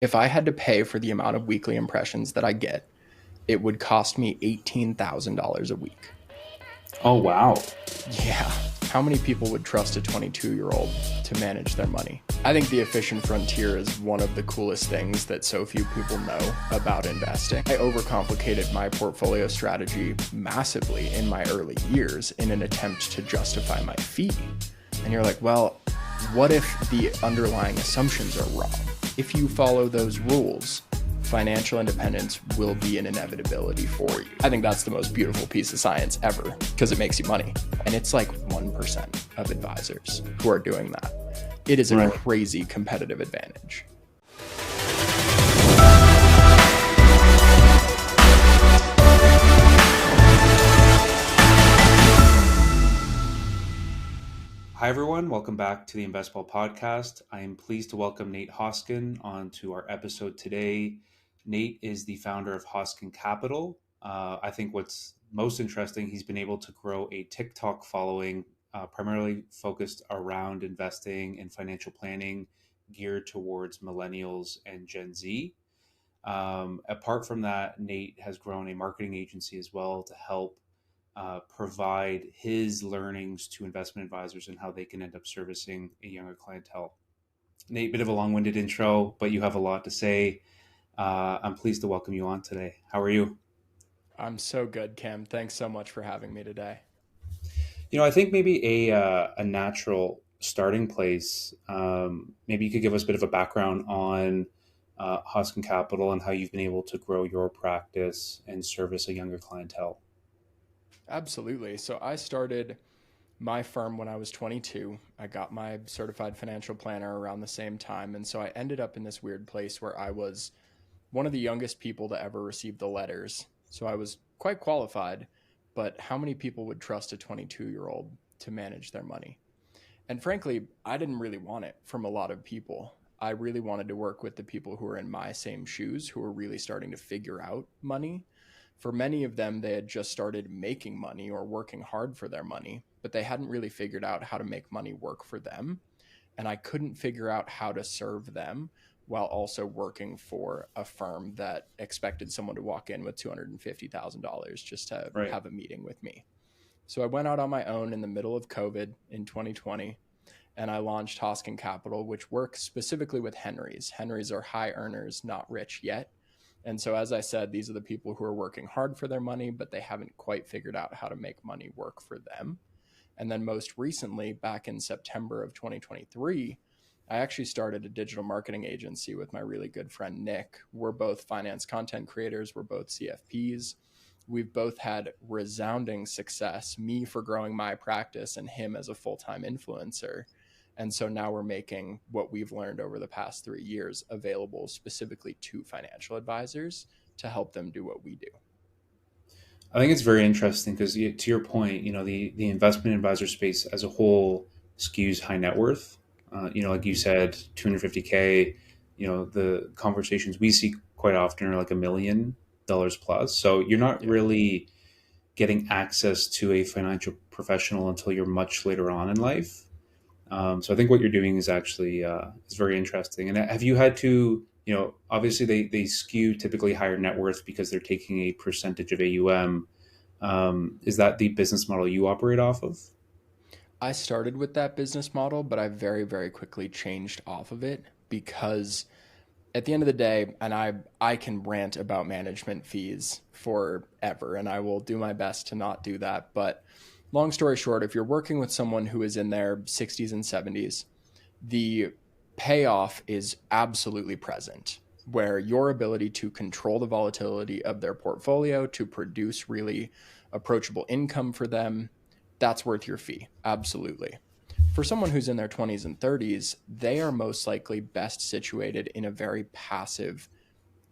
If I had to pay for the amount of weekly impressions that I get, it would cost me $18,000 a week. Oh, wow. Yeah. How many people would trust a 22-year-old to manage their money? I think the efficient frontier is one of the coolest things that so few people know about investing. I overcomplicated my portfolio strategy massively in my early years in an attempt to justify my fee. And you're like, well, what if the underlying assumptions are wrong? If you follow those rules, financial independence will be an inevitability for you. I think that's the most beautiful piece of science ever because it makes you money. And it's like 1% of advisors who are doing that. It is a Right. crazy competitive advantage. Hi, everyone. Welcome back to the Investball podcast. I am pleased to welcome Nate Hoskin onto our episode today. Nate is the founder of Hoskin Capital. I think what's most interesting, he's been able to grow a TikTok following primarily focused around investing and financial planning geared towards millennials and Gen Z. Apart from that, Nate has grown a marketing agency as well to help provide his learnings to investment advisors and how they can end up servicing a younger clientele. Nate, bit of a long-winded intro, but you have a lot to say. I'm pleased to welcome you on today. How are you? I'm so good, Cam. Thanks so much for having me today. I think maybe a natural starting place. Maybe you could give us a bit of a background on Hoskin Capital and how you've been able to grow your practice and service a younger clientele. Absolutely. So I started my firm when I was 22. I got my certified financial planner around the same time. And so I ended up in this weird place where I was one of the youngest people to ever receive the letters. So I was quite qualified, but how many people would trust a 22-year-old to manage their money? And frankly, I didn't really want it from a lot of people. I really wanted to work with the people who were in my same shoes, who were really starting to figure out money. For many of them, they had just started making money or working hard for their money, but they hadn't really figured out how to make money work for them. And I couldn't figure out how to serve them while also working for a firm that expected someone to walk in with $250,000 just to Right. have a meeting with me. So I went out on my own in the middle of COVID in 2020 and I launched Hoskin Capital, which works specifically with Henrys. Henrys are high earners, not rich yet. And so, as I said, these are the people who are working hard for their money, but they haven't quite figured out how to make money work for them. And then, most recently, back in September of 2023, I actually started a digital marketing agency with my really good friend Nick. We're both finance content creators, we're both CFPs. We've both had resounding success, me for growing my practice and him as a full time influencer. And so now we're making what we've learned over the past 3 years available specifically to financial advisors to help them do what we do. I think it's very interesting because, to your point, the investment advisor space as a whole skews high net worth. Like you said, 250K. The conversations we see quite often are like $1 million plus. So you're not Yeah. really getting access to a financial professional until you're much later on in life. So I think what you're doing is actually is very interesting. And have you had to, obviously they skew typically higher net worth because they're taking a percentage of AUM. Is that the business model you operate off of? I started with that business model, but I very, very quickly changed off of it because at the end of the day, and I can rant about management fees forever, and I will do my best to not do that. But long story short, if you're working with someone who is in their 60s and 70s, the payoff is absolutely present, where your ability to control the volatility of their portfolio to produce really approachable income for them, that's worth your fee. Absolutely. For someone who's in their 20s and 30s, they are most likely best situated in a very passive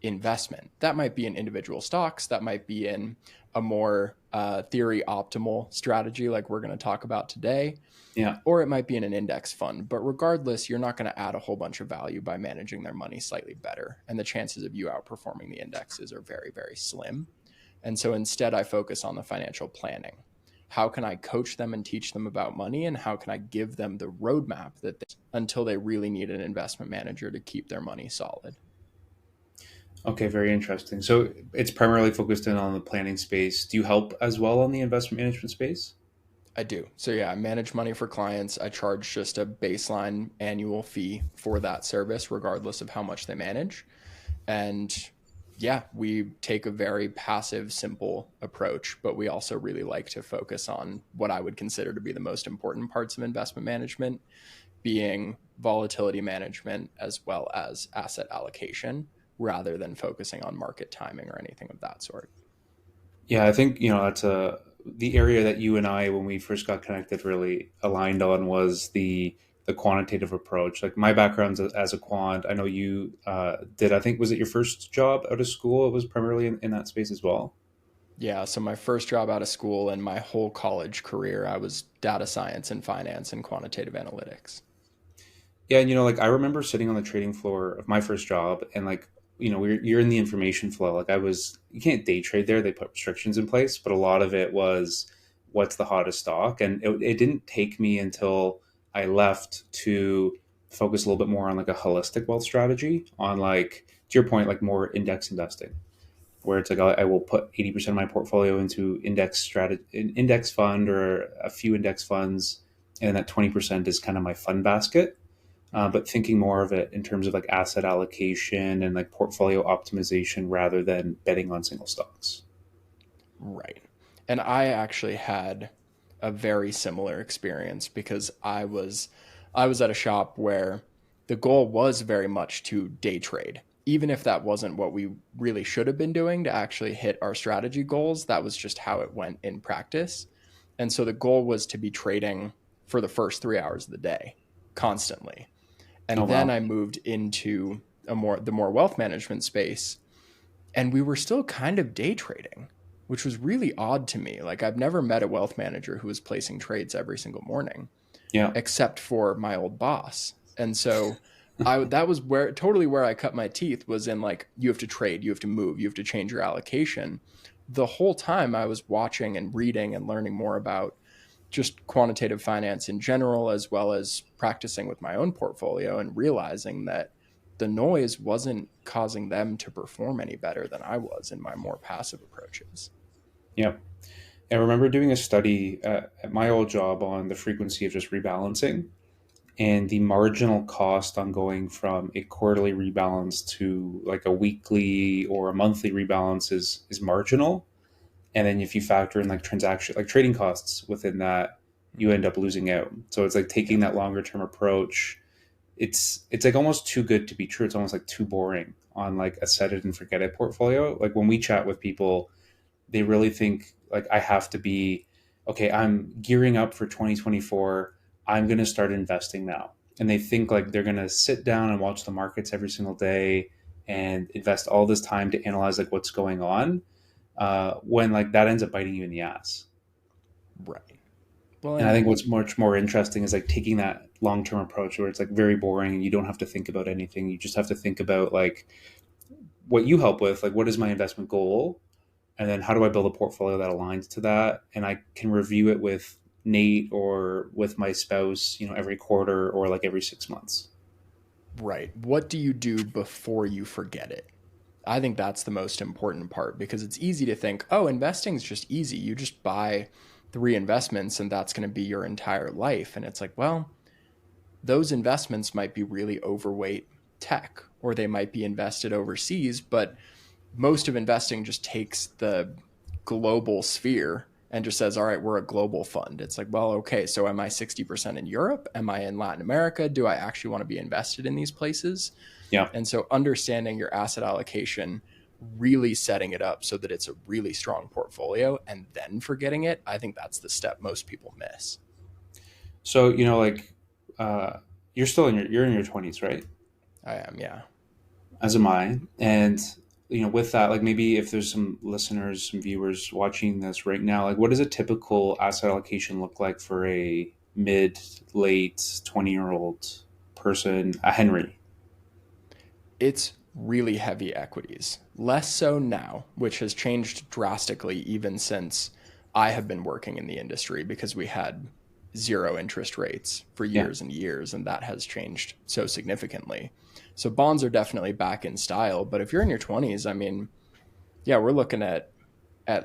investment. That might be in individual stocks, that might be in a more theory optimal strategy like we're going to talk about today, Yeah. or it might be in an index fund. But regardless, you're not going to add a whole bunch of value by managing their money slightly better. And the chances of you outperforming the indexes are very, very slim. And so instead, I focus on the financial planning. How can I coach them and teach them about money? And how can I give them the roadmap that until they really need an investment manager to keep their money solid? Okay, very interesting. So it's primarily focused in on the planning space. Do you help as well on the investment management space? I do. So yeah, I manage money for clients. I charge just a baseline annual fee for that service, regardless of how much they manage. And yeah, we take a very passive, simple approach, but we also really like to focus on what I would consider to be the most important parts of investment management, being volatility management as well as asset allocation, rather than focusing on market timing or anything of that sort. Yeah, I think that's a the area that you and I, when we first got connected, really aligned on was the quantitative approach. Like my background's as a quant. I know you did. I think was it your first job out of school? It was primarily in that space as well. Yeah, so my first job out of school and my whole college career, I was data science and finance and quantitative analytics. Yeah, and like I remember sitting on the trading floor of my first job, and like you're in the information flow. Like you can't day trade there. They put restrictions in place, but a lot of it was what's the hottest stock, and it didn't take me until I left to focus a little bit more on like a holistic wealth strategy, on like to your point, like more index investing, where it's like I will put 80% of my portfolio into index fund or a few index funds, and that 20% is kind of my fund basket, Mhm. but thinking more of it in terms of like asset allocation and like portfolio optimization rather than betting on single stocks. Right. And I actually had a very similar experience because I was at a shop where the goal was very much to day trade. Even if that wasn't what we really should have been doing to actually hit our strategy goals, that was just how it went in practice. And so the goal was to be trading for the first 3 hours of the day constantly. Oh And then wow, I moved into the more wealth management space, and we were still kind of day trading, which was really odd to me. Like I've never met a wealth manager who was placing trades every single morning, yeah, except for my old boss. And so I that was where totally where I cut my teeth was in like you have to trade, you have to move, you have to change your allocation. The whole time I was watching and reading and learning more about just quantitative finance in general, as well as practicing with my own portfolio and realizing that the noise wasn't causing them to perform any better than I was in my more passive approaches. yeah. I remember doing a study at my old job on the frequency of just rebalancing and the marginal cost on going from a quarterly rebalance to like a weekly or a monthly rebalance is marginal. And then if you factor in like transaction like trading costs within that, you Mhm. end up losing out. So it's like taking Yep. that longer term approach. It's like almost too good to be true. It's almost like too boring on like a set it and forget it portfolio. Like when we chat with people, they really think like I have to be okay, I'm gearing up for 2024. I'm going to start investing now. And they think like they're going to sit down and watch the markets every single day and invest all this time to analyze like what's going on, when like that ends up biting you in the ass. Right. Well, And I and think what's much more interesting is like taking that long term approach where it's like very boring and you don't have to think about anything. You just have to think about like what you help with, like what is my investment goal, and then how do I build a portfolio that aligns to that, and I can review it with Nate or with my spouse, every quarter or like every 6 months. right. What do you do before you forget it? I think that's the most important part because it's easy to think, oh, investing is just easy. You just buy three investments and that's going to be your entire life. And it's like, well, those investments might be really overweight tech or they might be invested overseas, but most of investing just takes the global sphere and just says, all right, we're a global fund. It's like, well, okay, so am I 60% in Europe? Am I in Latin America? Do I actually want to be invested in these places? Yeah. And so understanding your asset allocation, really setting it up so that it's a really strong portfolio and then forgetting it, I think that's the step most people miss. So like uh, you're in your 20s, right? I am, yeah. As am I. And with that, like maybe if there's some listeners, some viewers watching this right now, like what does a typical asset allocation look like for a mid late 20-year-old person, a Henry? It's really heavy equities. Less so now, which has changed drastically even since I have been working in the industry because we had zero interest rates for Yeah. years and years, and that has changed so significantly. So bonds are definitely back in style. But if you're in your 20s, I mean, yeah, we're looking at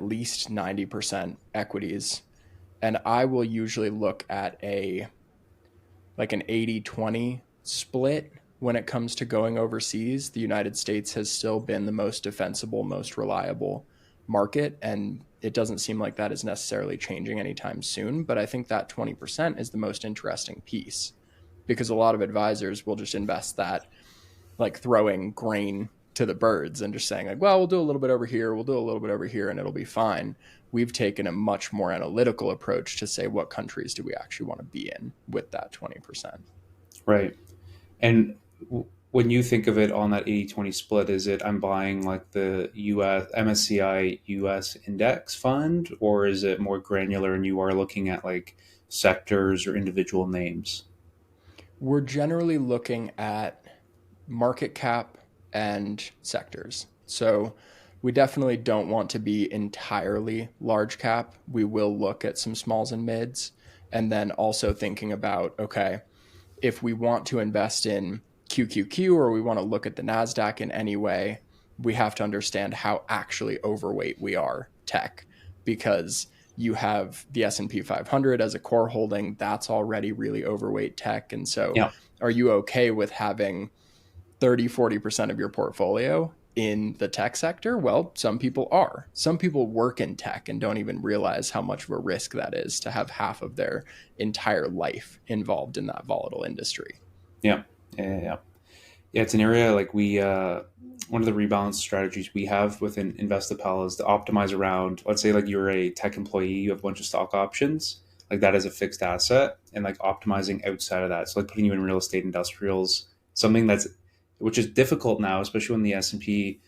least 90% equities. And I will usually look at a like an 80-20 split when it comes to going overseas. The United States has still been the most defensible, most reliable market, and it doesn't seem like that is necessarily changing anytime soon. But I think that 20% is the most interesting piece because a lot of advisors will just invest that like throwing grain to the birds and just saying like, well, we'll do a little bit over here, we'll do a little bit over here, and it'll be fine. We've taken a much more analytical approach to say what countries do we actually want to be in with that 20%. Right. And when you think of it on that 80-20 split, is it I'm buying like the US MSCI US index fund, or is it more granular and you are looking at like sectors or individual names? We're generally looking at market cap and sectors. So we definitely don't want to be entirely large cap. We will look at some smalls and mids. And then also thinking about, okay, if we want to invest in QQQ or we want to look at the NASDAQ in any way, we have to understand how actually overweight we are tech because you have the S&P 500 as a core holding that's already really overweight tech. And so Yeah. are you okay with having 30-40% of your portfolio in the tech sector? Well, some people are. Some people work in tech and don't even realize how much of a risk that is to have half of their entire life involved in that volatile industry. Yeah. Yeah. Yeah, it's an area like one of the rebalance strategies we have within InvestApel is to optimize around, let's say like you're a tech employee, you have a bunch of stock options, like that is a fixed asset, and like optimizing outside of that. So like putting you in real estate industrials, something which is difficult now, especially when the S&P,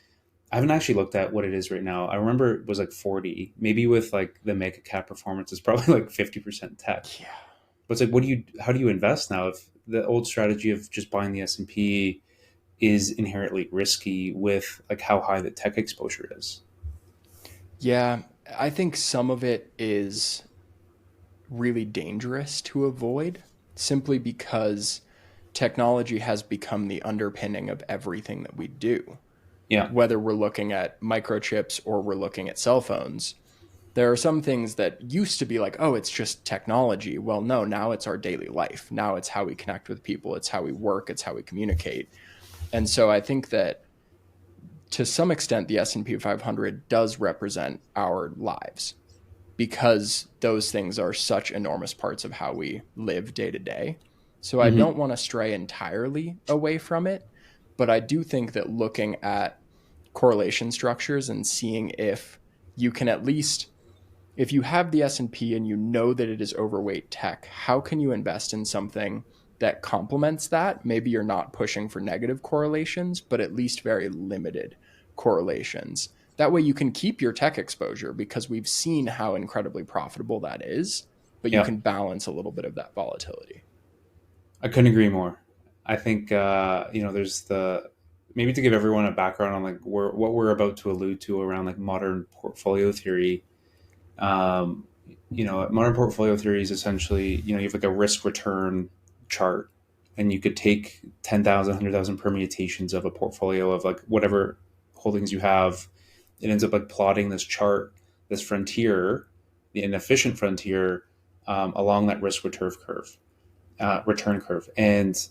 I haven't actually looked at what it is right now. I remember it was like 40, maybe with like the mega cap performance, it's probably like 50% tech. Yeah. But it's like, how do you invest now if the old strategy of just buying the S&P is inherently risky with like how high the tech exposure is? Yeah, I think some of it is really dangerous to avoid simply because technology has become the underpinning of everything that we do. Yeah. Whether we're looking at microchips or we're looking at cell phones, there are some things that used to be like, oh, it's just technology. Well, no, now it's our daily life. Now it's how we connect with people, it's how we work, it's how we communicate. And so I think that to some extent the S&P 500 does represent our lives because those things are such enormous parts of how we live day to day. So I Hmm. don't want to stray entirely away from it, but I do think that looking at correlation structures and seeing if you can at least, if you have the S&P and you know that it is overweight tech, how can you invest in something that complements that? Maybe you're not pushing for negative correlations, but at least very limited correlations. That way you can keep your tech exposure because we've seen how incredibly profitable that is, but you Yeah. can balance a little bit of that volatility. I couldn't agree more. I think there's the maybe to give everyone a background on like what we're about to allude to around like modern portfolio theory. Um, modern portfolio theory is essentially you have like a risk return chart, and you could take 10,000, 100,000 permutations of a portfolio of like whatever holdings you have. It ends up like plotting this chart, this frontier, the inefficient frontier, along that risk return curve, and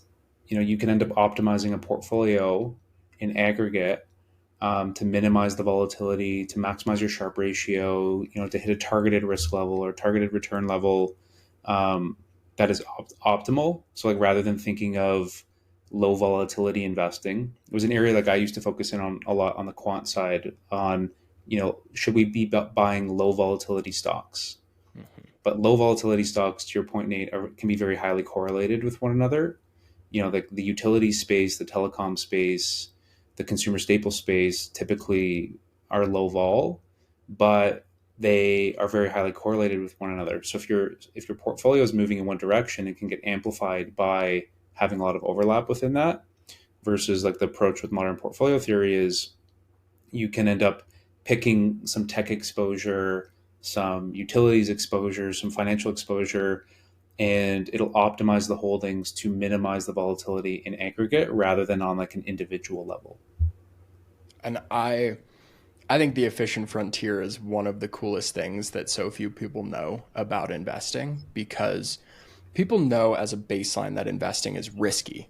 you can end up optimizing a portfolio in aggregate, to minimize the volatility, to maximize your Sharpe ratio, to hit a targeted risk level or targeted return level, um, that is optimal. So like rather than thinking of low volatility investing, it was an area like I used to focus in on a lot on the quant side on, should we be buying low volatility stocks? Mm-hmm. But low volatility stocks, to your point, Nate, can be very highly correlated with one another. The utility space, the telecom space, the consumer staple space typically are low vol, but they are very highly correlated with one another. So if your portfolio is moving in one direction, it can get amplified by having a lot of overlap within that. Versus like the approach with modern portfolio theory is you can end up picking some tech exposure, some utilities exposure, some financial exposure, and it'll optimize the holdings to minimize the volatility in aggregate rather than on like an individual level. And I think the efficient frontier is one of the coolest things that so few people know about investing, because people know as a baseline that investing is risky,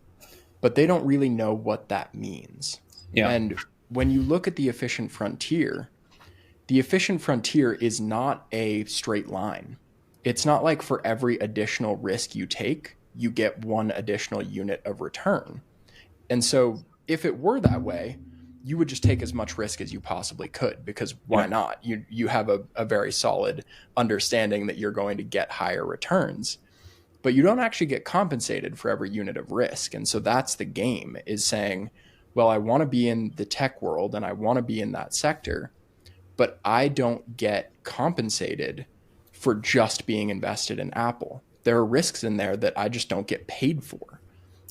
but they don't really know what that means. Yeah. And when you look at the efficient frontier is not a straight line. It's not like for every additional risk you take, you get one additional unit of return. And so if it were that way, you would just take as much risk as you possibly could, because why Yeah. not? You have a very solid understanding that you're going to get higher returns, but you don't actually get compensated for every unit of risk. And so that's the game, is saying, well, I want to be in the tech world and I want to be in that sector, but I don't get compensated for just being invested in Apple. There are risks in there that I just don't get paid for.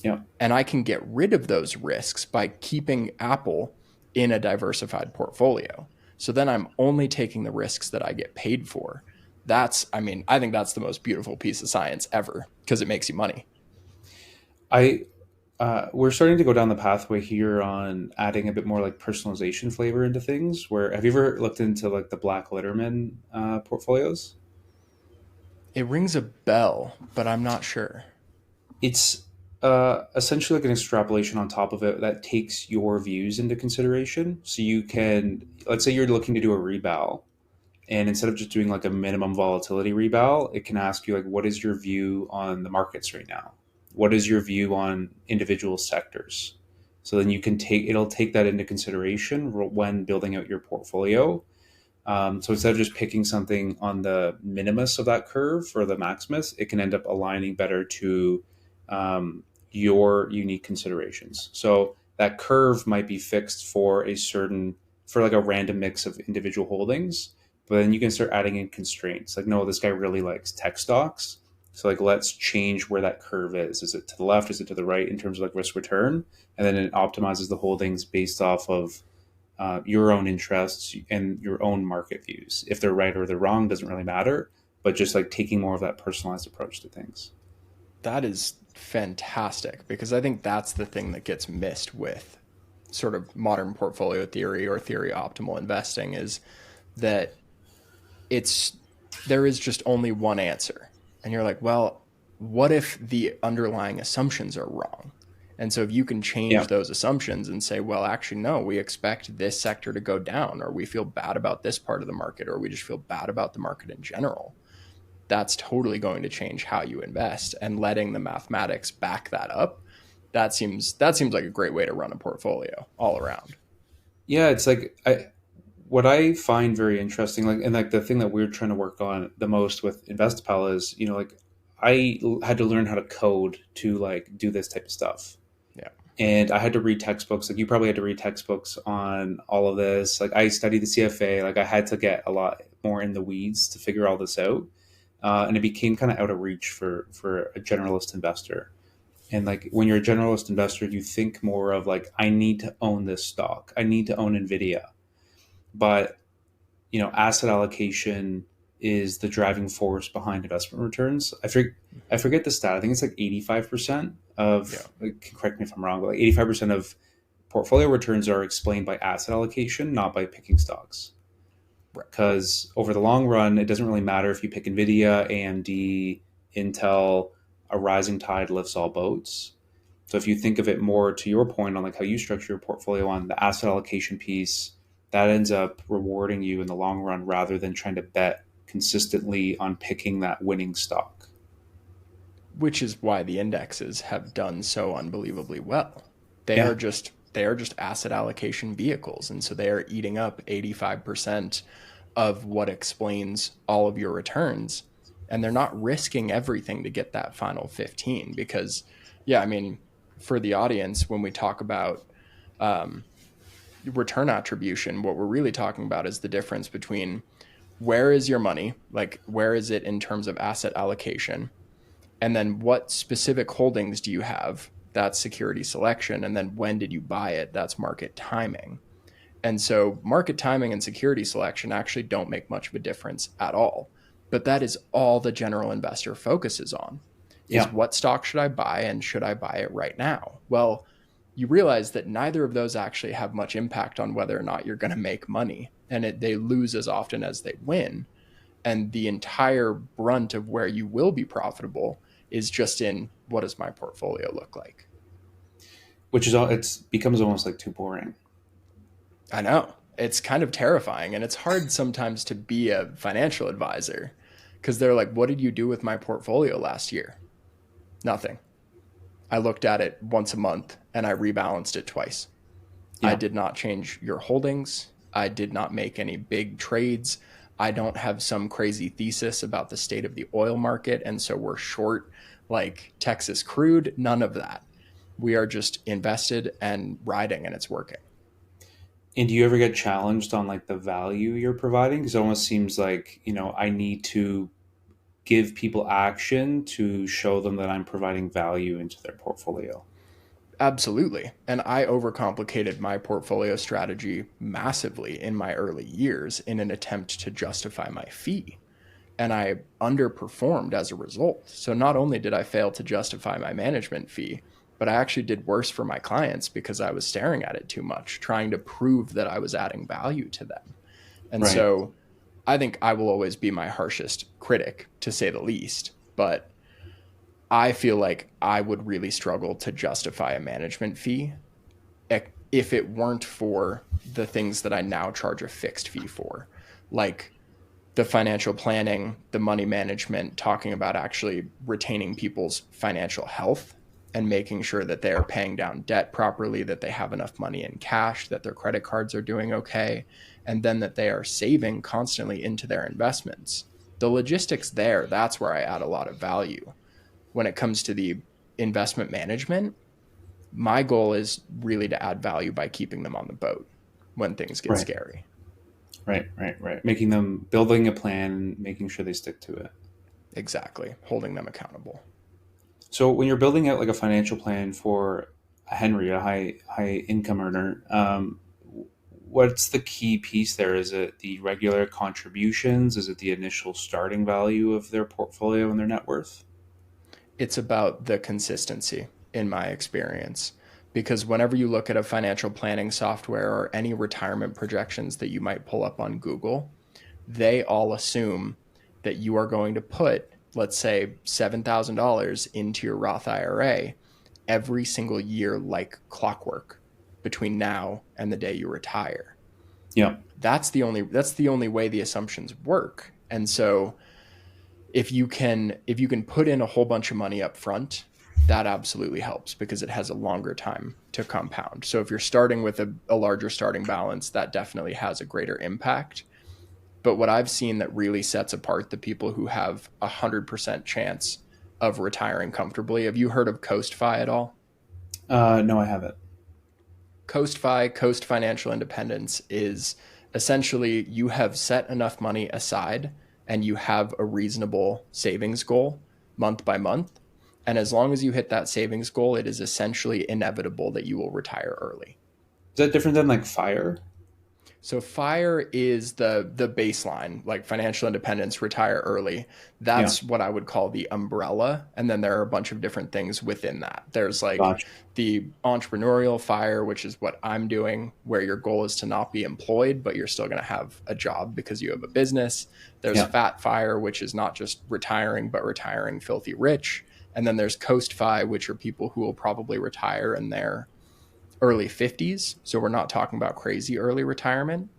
Yeah. And I can get rid of those risks by keeping Apple in a diversified portfolio. So then I'm only taking the risks that I get paid for. I think that's the most beautiful piece of science ever, because it makes you money. I we're starting to go down the pathway here on adding a bit more like personalization flavor into things. Where have you ever looked into like the Black Letterman portfolios? It rings a bell, but I'm not sure. It's essentially like an extrapolation on top of it that takes your views into consideration. So you can, let's say you're looking to do a rebal, and instead of just doing like a minimum volatility rebal, it can ask you like, what is your view on the markets right now? What is your view on individual sectors? So then you can it'll take that into consideration when building out your portfolio. So instead of just picking something on the minimus of that curve or the maximus, it can end up aligning better to your unique considerations. So that curve might be fixed for for like a random mix of individual holdings, but then you can start adding in constraints. Like, no, this guy really likes tech stocks. So like, let's change where that curve is. Is it to the left? Is it to the right in terms of like risk return? And then it optimizes the holdings based off of your own interests and your own market views. If they're right or they're wrong doesn't really matter, but just like taking more of that personalized approach to things. That is fantastic, because I think that's the thing that gets missed with sort of modern portfolio theory or theory optimal investing, is that it's there is just only one answer. And you're like, well, what if the underlying assumptions are wrong? And so if you can Yeah. change those assumptions and say, well, actually, no, we expect this sector to go down, or we feel bad about this part of the market, or we just feel bad about the market in general, that's totally going to change how you invest. And letting the mathematics back that up, that seems like a great way to run a portfolio all around. Yeah. It's like, what I find very interesting, like, and like the thing that we're trying to work on the most with InvestPal is, like had to learn how to code to like do this type of stuff. Yeah. And I had to read textbooks. Like you probably had to read textbooks on all of this. Like I studied the CFA. Like I had to get a lot more in the weeds to figure all this out, and it became kind of out of reach for a generalist investor. And like when you're a generalist investor, you think more of like, I need to own this stock. I need to own Nvidia. But asset allocation is the driving force behind investment returns. I forget the stat. I think it's like 85% Yeah. of, like, correct me if I'm wrong, but like 85% of portfolio returns are explained by asset allocation, not by picking stocks. Right. Because over the long run, it doesn't really matter if you pick Nvidia, AMD, Intel, a rising tide lifts all boats. So if you think of it more to your point on like how you structure your portfolio on the asset allocation piece, that ends up rewarding you in the long run rather than trying to bet consistently on picking that winning stock. Which is why the indexes have done so unbelievably well. They Yeah. are just they are just asset allocation vehicles, and so they are eating up 85% of what explains all of your returns, and they're not risking everything to get that final 15. Because yeah, I mean, for the audience, when we talk about um, return attribution, what we're really talking about is the difference between where is your money, like where is it in terms of asset allocation, and then what specific holdings do you have? That's security selection. And then when did you buy it? That's market timing. And so market timing and security selection actually don't make much of a difference at all. But that is all the general investor focuses on, is Yeah. what stock should I buy and should I buy it right now? Well, you realize that neither of those actually have much impact on whether or not you're going to make money. And they lose as often as they win. And the entire brunt of where you will be profitable is just in what does my portfolio look like? Which is all, it's becomes almost like too boring. I know. It's kind of terrifying. And it's hard sometimes to be a financial advisor because they're like, what did you do with my portfolio last year? Nothing. I looked at it once a month and I rebalanced it twice. I Yeah. did not change your holdings. I did not make any big trades. I don't have some crazy thesis about the state of the oil market. And so we're short like Texas crude. None of that. We are just invested and riding and it's working. And do you ever get challenged on like the value you're providing? Because it almost seems like, I need to give people action to show them that I'm providing value into their portfolio. Absolutely. And I overcomplicated my portfolio strategy massively in my early years in an attempt to justify my fee. And I underperformed as a result. So not only did I fail to justify my management fee, but I actually did worse for my clients because I was staring at it too much, trying to prove that I was adding value to them. And Right. so I think I will always be my harshest critic, to say the least. But I feel like I would really struggle to justify a management fee if it weren't for the things that I now charge a fixed fee for, like the financial planning, the money management, talking about actually retaining people's financial health and making sure that they are paying down debt properly, that they have enough money in cash, that their credit cards are doing okay, and then that they are saving constantly into their investments. The logistics there, that's where I add a lot of value. When it comes to the investment management, my goal is really to add value by keeping them on the boat when things get Right. scary. Right. Right. Right. Making them building a plan, making sure they stick to it. Exactly. Holding them accountable. So when you're building out like a financial plan for a Henry, a high income earner, what's the key piece there? Is it the regular contributions? Is it the initial starting value of their portfolio and their net worth? It's about the consistency, in my experience. Because whenever you look at a financial planning software or any retirement projections that you might pull up on Google, they all assume that you are going to put, let's say, $7,000 into your Roth IRA every single year like clockwork between now and the day you retire. Yeah. That's the only way the assumptions work. And so if you can put in a whole bunch of money up front, that absolutely helps because it has a longer time to compound. So if you're starting with a larger starting balance, that definitely has a greater impact. But what I've seen that really sets apart the people who have 100% chance of retiring comfortably. Have you heard of CoastFi at all? No, I haven't. CoastFi, Coast Financial Independence, is essentially you have set enough money aside and you have a reasonable savings goal month by month. And as long as you hit that savings goal, it is essentially inevitable that you will retire early. Is that different than like fire? So FIRE is the baseline, like financial independence, retire early. Yeah. That's what I would call the umbrella. And then there are a bunch of different things within that. There's like Gotcha. the entrepreneurial FIRE, which is what I'm doing, where your goal is to not be employed, but you're still going to have a job because you have a business. There's Yeah. fat FIRE, which is not just retiring, but retiring filthy rich. And then there's Coast FI, which are people who will probably retire in their early 50s. So we're not talking about crazy early retirement,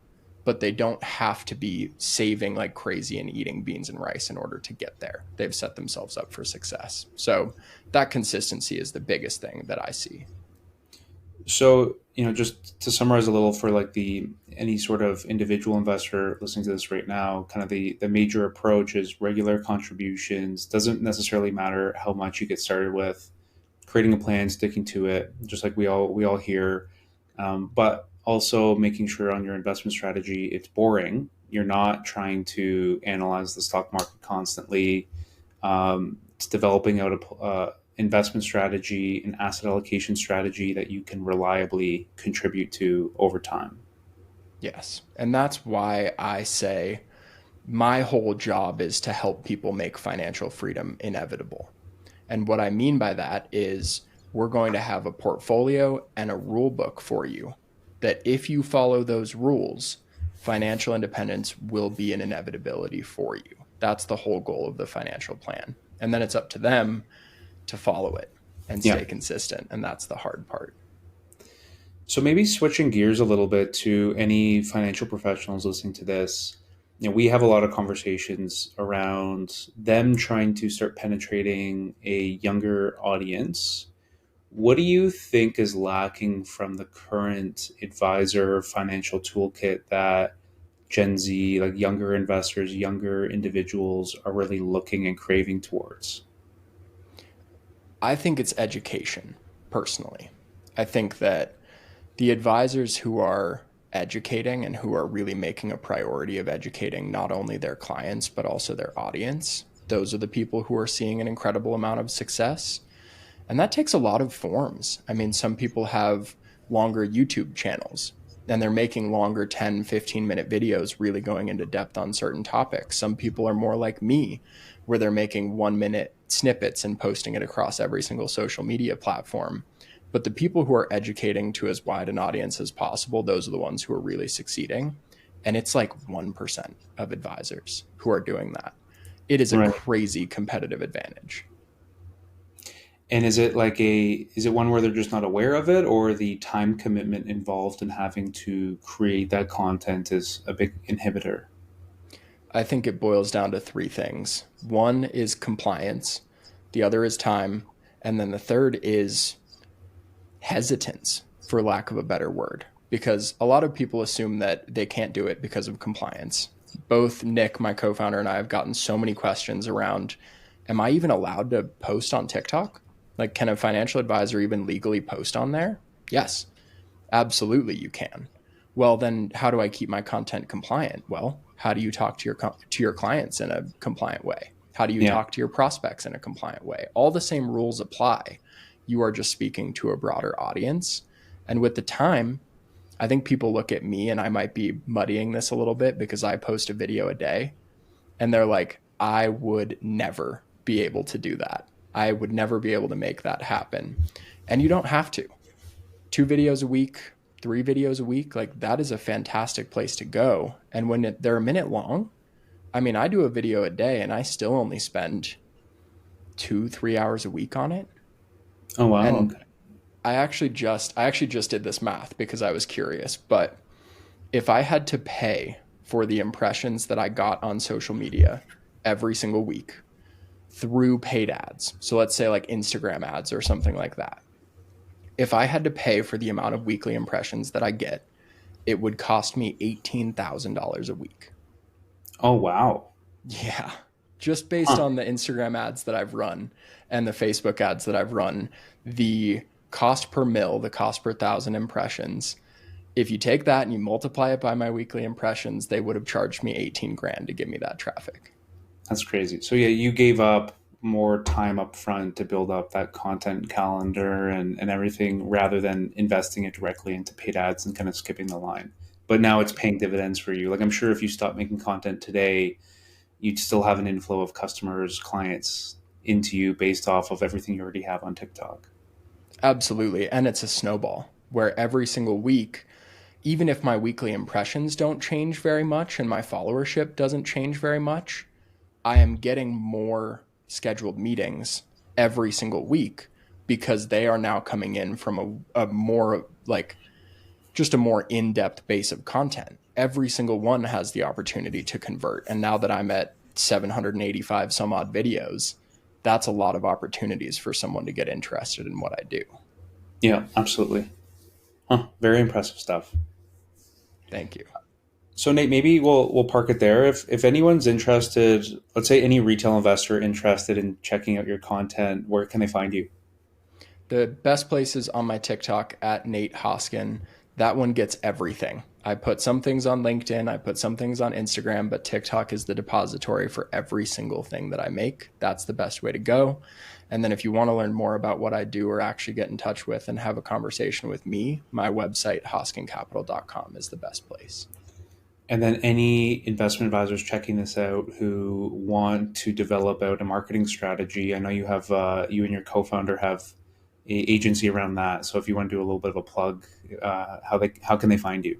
but they don't have to be saving like crazy and eating beans and rice in order to get there. They've set themselves up for success. So that consistency is the biggest thing that I see. So, just to summarize a little for like the any sort of individual investor listening to this right now, kind of the major approach is regular contributions. Doesn't necessarily matter how much you get started with, creating a plan, sticking to it, just like we all hear. But also making sure on your investment strategy it's boring. You're not trying to analyze the stock market constantly. It's developing out a investment strategy, an asset allocation strategy that you can reliably contribute to over time. Yes. And that's why I say My whole job is to help people make financial freedom inevitable. And what I mean by that is we're going to have a portfolio and a rule book for you that if you follow those rules, financial independence will be an inevitability for you. That's the whole goal of the financial plan. And then it's up to them to follow it and Yeah. stay consistent. And that's the hard part. So maybe switching gears a little bit to any financial professionals listening to this, we have a lot of conversations around them trying to start penetrating a younger audience. What do you think is lacking from the current advisor financial toolkit that Gen Z, like younger investors, younger individuals are really looking and craving towards? I think it's education, personally. I think that the advisors who are educating and who are really making a priority of educating not only their clients, but also their audience, those are the people who are seeing an incredible amount of success. And that takes a lot of forms. I mean, some people have longer YouTube channels and they're making longer 10, 15-minute videos really going into depth on certain topics. Some people are more like me, where they're making 1-minute snippets and posting it across every single social media platform. But the people who are educating to as wide an audience as possible, those are the ones who are really succeeding. And it's like 1% of advisors who are doing that. It is a Right. crazy competitive advantage. And is it one where they're just not aware of it, or the time commitment involved in having to create that content is a big inhibitor? I think it boils down to three things. One is compliance, the other is time, and then the third is hesitance, for lack of a better word, because a lot of people assume that they can't do it because of compliance. Both Nick, my co founder, and I have gotten so many questions around, am I even allowed to post on TikTok? Like, can a financial advisor even legally post on there? Yes, absolutely, you can. Well, then how do I keep my content compliant? Well, how do you talk to your clients in a compliant way? How do you Yeah. talk to your prospects in a compliant way? All the same rules apply. You are just speaking to a broader audience. And with the time, I think people look at me, and I might be muddying this a little bit because I post a video a day, and they're like, I would never be able to do that. I would never be able to make that happen. And you don't have to. 2 videos a week, 3 videos a week, like that is a fantastic place to go. And when they're a minute long, I mean, I do a video a day and I still only spend 2, 3 hours a week on it. Oh wow. And Okay. I actually just did this math because I was curious. But if I had to pay for the impressions that I got on social media every single week through paid ads, so let's say like Instagram ads or something like that, if I had to pay for the amount of weekly impressions that I get, it would cost me $18,000 a week. Oh wow. Yeah. Just based Huh. on the Instagram ads that I've run and the Facebook ads that I've run, the cost per mil, the cost per thousand impressions, if you take that and you multiply it by my weekly impressions, they would have charged me 18 grand to give me that traffic. That's crazy. So yeah, you gave up more time up front to build up that content calendar and everything rather than investing it directly into paid ads and kind of skipping the line. But now it's paying dividends for you. Like I'm sure if you stop making content today, you'd still have an inflow of customers, clients into you based off of everything you already have on TikTok. Absolutely. And it's a snowball where every single week, even if my weekly impressions don't change very much and my followership doesn't change very much, I am getting more scheduled meetings every single week because they are now coming in from a more like just a more in-depth base of content. Every single one has the opportunity to convert. And now that I'm at 785 some odd videos, that's a lot of opportunities for someone to get interested in what I do. Yeah, absolutely. Huh, very impressive stuff. Thank you. So Nate, maybe we'll park it there. If anyone's interested, let's say any retail investor interested in checking out your content, where can they find you? The best place is on my TikTok at Nate Hoskin. That one gets everything. I put some things on LinkedIn, I put some things on Instagram, but TikTok is the depository for every single thing that I make. That's the best way to go. And then if you want to learn more about what I do or actually get in touch with and have a conversation with me, my website, hoskincapital.com, is the best place. And then any investment advisors checking this out who want to develop out a marketing strategy, I know you have you and your co-founder have a agency around that. So if you want to do a little bit of a plug, how can they find you?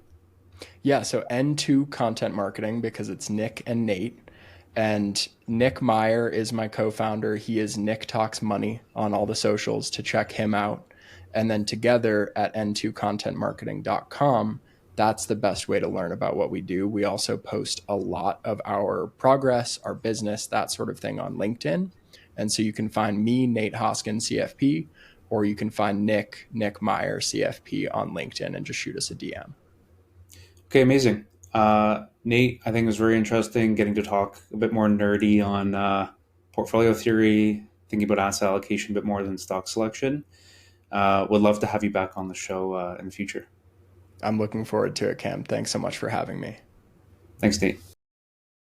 Yeah, so N2 Content Marketing, because it's Nick and Nate. And Nick Meyer is my co founder. He is Nick Talks Money on all the socials to check him out. And then together at n2contentmarketing.com, that's the best way to learn about what we do. We also post a lot of our progress, our business, that sort of thing on LinkedIn. And so you can find me, Nate Hoskin, CFP, or you can find Nick Meyer, CFP on LinkedIn and just shoot us a DM. Okay, amazing. Nate, I think it was very interesting getting to talk a bit more nerdy on portfolio theory, thinking about asset allocation a bit more than stock selection. Would love to have you back on the show in the future. I'm looking forward to it, Cam. Thanks so much for having me. Thanks, Nate.